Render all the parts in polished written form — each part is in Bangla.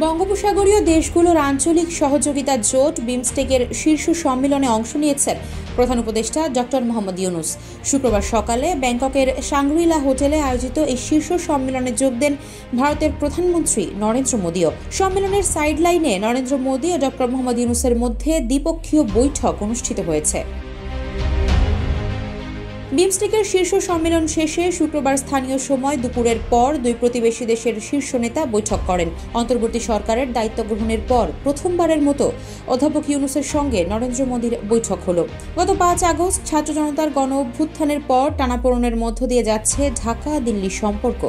বঙ্গোপসাগরীয় দেশগুলোর আঞ্চলিক সহযোগিতা জোট বিমস্টেকের শীর্ষ সম্মেলনে অংশ নিয়েছেন প্রধান উপদেষ্টা ডক্টর মোহাম্মদ ইউনূস। শুক্রবার সকালে ব্যাংককের শাংগ্রিলা হোটেলে আয়োজিত এই শীর্ষ সম্মেলনে যোগ দেন ভারতের প্রধানমন্ত্রী নরেন্দ্র মোদীও। সম্মেলনের সাইডলাইনে নরেন্দ্র মোদী ও ডক্টর মোহাম্মদ ইউনূসের মধ্যে দ্বিপক্ষীয় বৈঠক অনুষ্ঠিত হয়েছে। বিমস্টেকের শীর্ষ সম্মেলন শেষে শুক্রবার স্থানীয় সময় দুপুরের পর দুই প্রতিবেশী দেশের শীর্ষ নেতা বৈঠক করেন। অন্তর্বর্তী সরকারের দায়িত্ব গ্রহণের পর প্রথমবারের মতো অধ্যাপক ইউনূসের সঙ্গে নরেন্দ্র মোদীর বৈঠক হলো। গত ৫ আগস্ট ছাত্র জনতার গণ অভ্যুত্থানের পর টানাপোড়েনের মধ্য দিয়ে যাচ্ছে ঢাকা দিল্লি সম্পর্ক।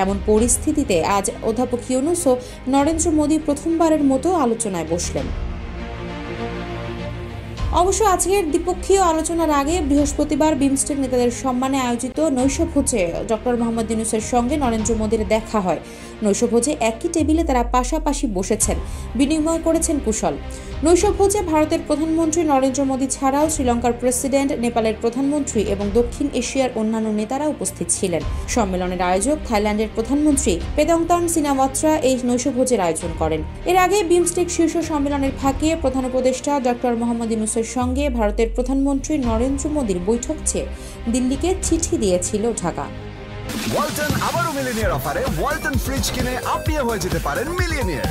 এমন পরিস্থিতিতে আজ অধ্যাপক ইউনূস ও নরেন্দ্র মোদী প্রথমবারের মতো আলোচনায় বসলেন। অবশ্য আজকের দ্বিপক্ষীয় আলোচনার আগে বৃহস্পতিবার বিমস্টেক নেতাদের সম্মানে আয়োজিত নৈশভোজে ডক্টর মোহাম্মদ ইউনূসের সঙ্গে নরেন্দ্র মোদীর দেখা হয়। নৈশভোজে একই টেবিলে তারা পাশাপাশি বসেছেন, বিনিময় করেছেন কুশল। নৈশভোজে ভারতের প্রধানমন্ত্রী নরেন্দ্র মোদী ছাড়াও শ্রীলঙ্কার প্রেসিডেন্ট, নেপালের প্রধানমন্ত্রী এবং দক্ষিণ এশিয়ার অন্যান্য নেতারা উপস্থিত ছিলেন। সম্মেলনের আয়োজক থাইল্যান্ডের প্রধানমন্ত্রী পেতংতান সিনাওয়াত্রা এই নৈশভোজের আয়োজন করেন। এর আগে বিমস্টেক শীর্ষ সম্মেলনের ফাঁকে প্রধান উপদেষ্টা ডক্টর মোহাম্মদ ইউনূসের সঙ্গে ভারতের প্রধানমন্ত্রী নরেন্দ্র মোদীর বৈঠক চেয়ে দিল্লিকে চিঠি দিয়েছিল ঢাকা। ওয়ালটন আবারও মিলিয়নিয়ার অফারে ওয়ালটন ফ্রিজ কিনে আপনিও হয়ে যেতে পারেন মিলিয়নিয়ার।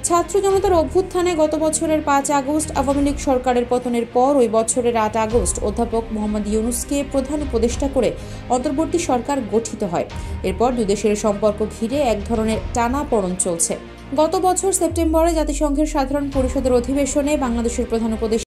ছাত্র জনতার অভ্যুত্থানে গত বছরের ৫ আগস্ট আওয়ামী লীগ সরকারের পতনের পর ওই বছরের ৮ আগস্ট অধ্যাপক মোহাম্মদ ইউনূসকে প্রধান উপদেষ্টা করে অন্তর্বর্তী সরকার গঠিত হয়। এরপর দুই দেশের সম্পর্ক ঘিরে এক ধরনের টানাপোড়েন চলছে। গত বছর সেপ্টেম্বরে জাতিসংঘের সাধারণ পরিষদের অধিবেশনে বাংলাদেশের প্রধান উপদেষ্টা